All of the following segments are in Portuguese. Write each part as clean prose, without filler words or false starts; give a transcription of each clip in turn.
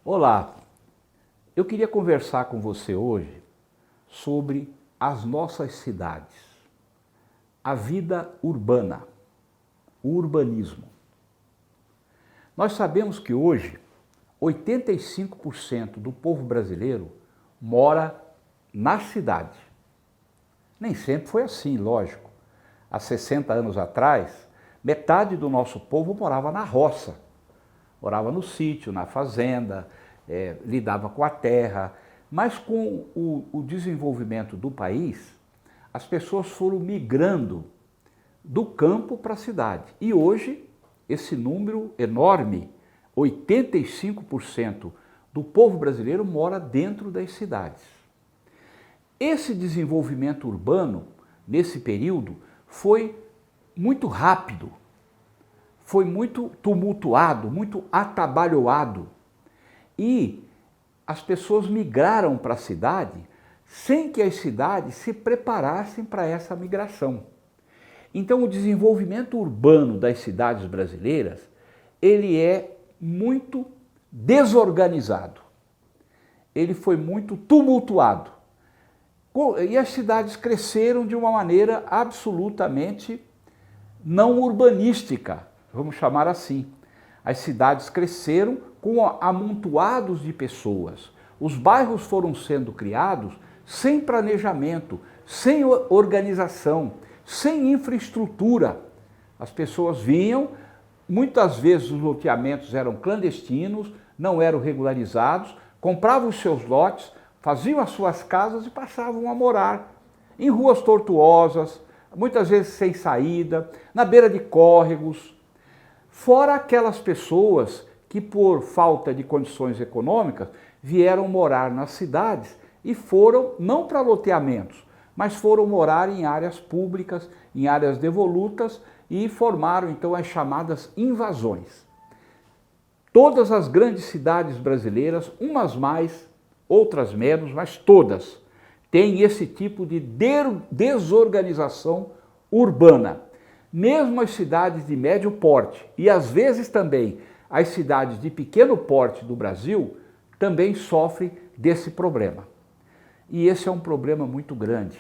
Olá, eu queria conversar com você hoje sobre as nossas cidades, a vida urbana, o urbanismo. Nós sabemos que hoje 85% do povo brasileiro mora na cidade. Nem sempre foi assim, lógico. Há 60 anos atrás, metade do nosso povo morava na roça. Morava no sítio, na fazenda, lidava com a terra. Mas com o desenvolvimento do país, as pessoas foram migrando do campo para a cidade. E hoje, esse número enorme, 85% do povo brasileiro mora dentro das cidades. Esse desenvolvimento urbano, nesse período, foi muito rápido, foi muito tumultuado, muito atabalhoado. E as pessoas migraram para a cidade sem que as cidades se preparassem para essa migração. Então, o desenvolvimento urbano das cidades brasileiras, ele é muito desorganizado. Ele foi muito tumultuado. E as cidades cresceram de uma maneira absolutamente não urbanística, vamos chamar assim. As cidades cresceram com amontoados de pessoas. Os bairros foram sendo criados sem planejamento, sem organização, sem infraestrutura. As pessoas vinham, muitas vezes os loteamentos eram clandestinos, não eram regularizados, compravam os seus lotes, faziam as suas casas e passavam a morar em ruas tortuosas, muitas vezes sem saída, na beira de córregos. Fora aquelas pessoas que, por falta de condições econômicas, vieram morar nas cidades e foram, não para loteamentos, mas foram morar em áreas públicas, em áreas devolutas e formaram então as chamadas invasões. Todas as grandes cidades brasileiras, umas mais, outras menos, mas todas têm esse tipo de desorganização urbana. Mesmo as cidades de médio porte e às vezes também as cidades de pequeno porte do Brasil também sofrem desse problema. E esse é um problema muito grande.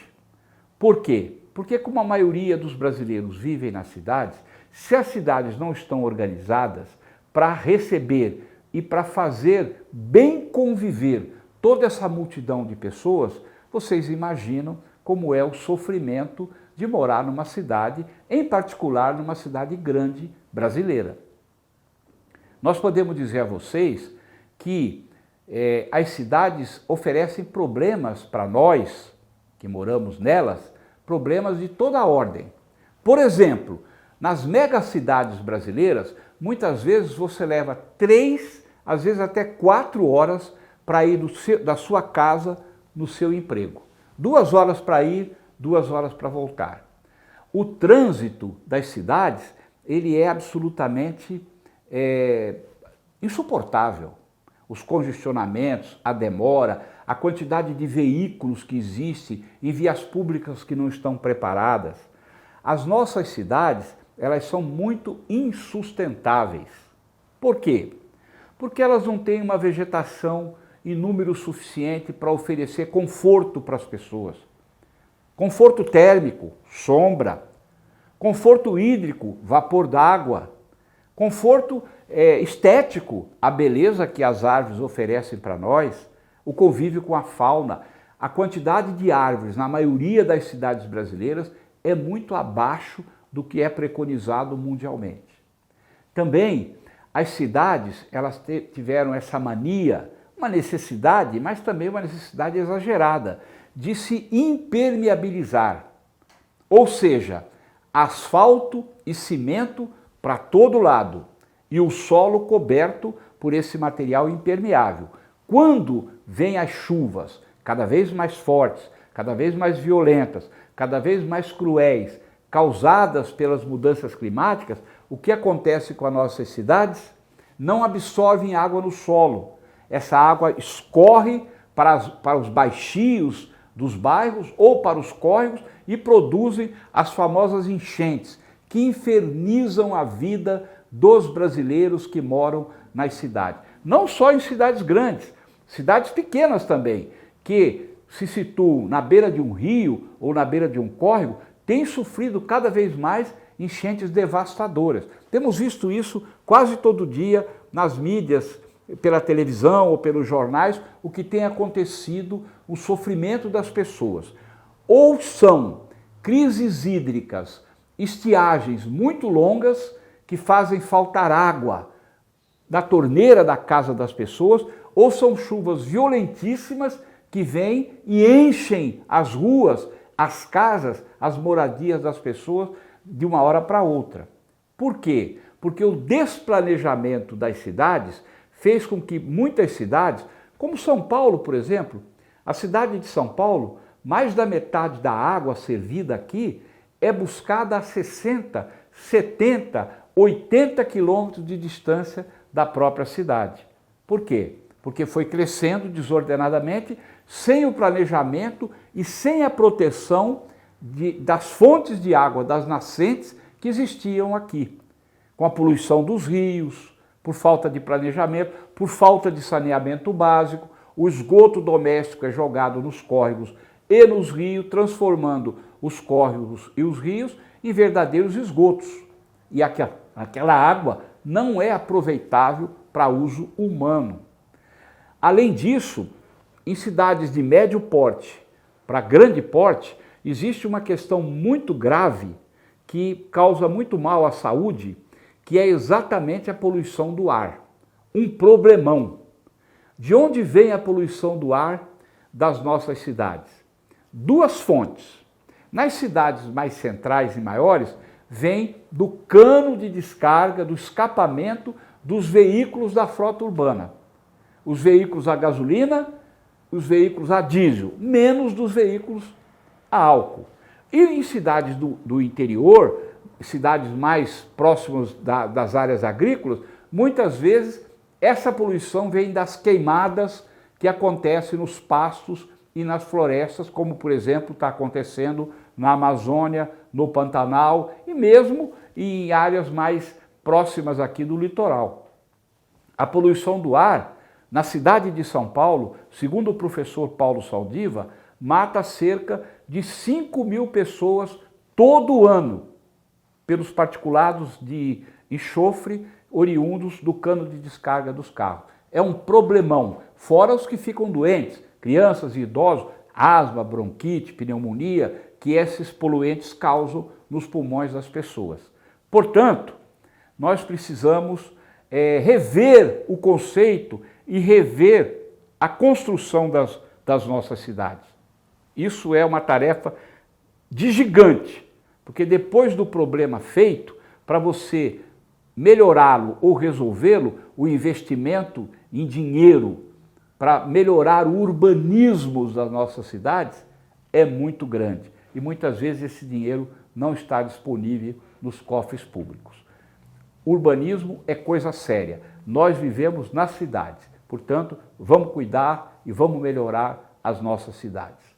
Por quê? Porque como a maioria dos brasileiros vivem nas cidades, se as cidades não estão organizadas para receber e para fazer bem conviver toda essa multidão de pessoas, vocês imaginam como é o sofrimento de morar numa cidade, em particular numa cidade grande brasileira. Nós podemos dizer a vocês que as cidades oferecem problemas para nós, que moramos nelas, problemas de toda a ordem. Por exemplo, nas megacidades brasileiras, muitas vezes você leva 3, às vezes até 4 horas para ir da sua casa no seu emprego. 2 horas para ir, 2 horas para voltar. O trânsito das cidades, ele é absolutamente insuportável. Os congestionamentos, a demora, a quantidade de veículos que existe em vias públicas que não estão preparadas. As nossas cidades, elas são muito insustentáveis. Por quê? Porque elas não têm uma vegetação em número suficiente para oferecer conforto para as pessoas. Conforto térmico, sombra. Conforto hídrico, vapor d'água. Conforto estético, a beleza que as árvores oferecem para nós, o convívio com a fauna. A quantidade de árvores na maioria das cidades brasileiras é muito abaixo do que é preconizado mundialmente. Também as cidades, elas tiveram essa mania, uma necessidade, mas também uma necessidade exagerada, de se impermeabilizar. Ou seja, asfalto e cimento para todo lado e o solo coberto por esse material impermeável. Quando vêm as chuvas cada vez mais fortes, cada vez mais violentas, cada vez mais cruéis, causadas pelas mudanças climáticas, o que acontece com as nossas cidades? Não absorvem água no solo. Essa água escorre para os baixios dos bairros ou para os córregos e produzem as famosas enchentes, que infernizam a vida dos brasileiros que moram nas cidades. não só em cidades grandes, cidades pequenas também, que se situam na beira de um rio ou na beira de um córrego, têm sofrido cada vez mais enchentes devastadoras. Temos visto isso quase todo dia nas mídias, pela televisão ou pelos jornais, o que tem acontecido, o sofrimento das pessoas. Ou são crises hídricas, estiagens muito longas que fazem faltar água da torneira da casa das pessoas, ou são chuvas violentíssimas que vêm e enchem as ruas, as casas, as moradias das pessoas de uma hora para outra. Por quê? Porque o desplanejamento das cidades fez com que muitas cidades, como São Paulo, por exemplo, a cidade de São Paulo, mais da metade da água servida aqui é buscada a 60, 70, 80 quilômetros de distância da própria cidade. Por quê? Porque foi crescendo desordenadamente, sem o planejamento e sem a proteção das fontes de água, das nascentes que existiam aqui. Com a poluição dos rios, por falta de planejamento, por falta de saneamento básico, o esgoto doméstico é jogado nos córregos e nos rios, transformando os córregos e os rios em verdadeiros esgotos. E aquela água não é aproveitável para uso humano. Além disso, em cidades de médio porte para grande porte, existe uma questão muito grave que causa muito mal à saúde, que é exatamente a poluição do ar. Um problemão. De onde vem a poluição do ar das nossas cidades? Duas fontes. Nas cidades mais centrais e maiores, vem do cano de descarga, do escapamento dos veículos da frota urbana. Os veículos a gasolina, os veículos a diesel, menos dos veículos a álcool. E em cidades do interior, cidades mais próximas das áreas agrícolas, muitas vezes essa poluição vem das queimadas que acontecem nos pastos e nas florestas, como por exemplo está acontecendo na Amazônia, no Pantanal e mesmo em áreas mais próximas aqui do litoral. A poluição do ar na cidade de São Paulo, segundo o professor Paulo Saldiva, mata cerca de 5.000 pessoas todo ano pelos particulados de enxofre oriundos do cano de descarga dos carros. É um problemão, fora os que ficam doentes, crianças e idosos, asma, bronquite, pneumonia, que esses poluentes causam nos pulmões das pessoas. Portanto, nós precisamos rever o conceito e rever a construção das nossas cidades. Isso é uma tarefa de gigante, porque depois do problema feito, para você melhorá-lo ou resolvê-lo, o investimento em dinheiro para melhorar o urbanismo das nossas cidades é muito grande. E muitas vezes esse dinheiro não está disponível nos cofres públicos. Urbanismo é coisa séria. Nós vivemos nas cidades. Portanto, vamos cuidar e vamos melhorar as nossas cidades.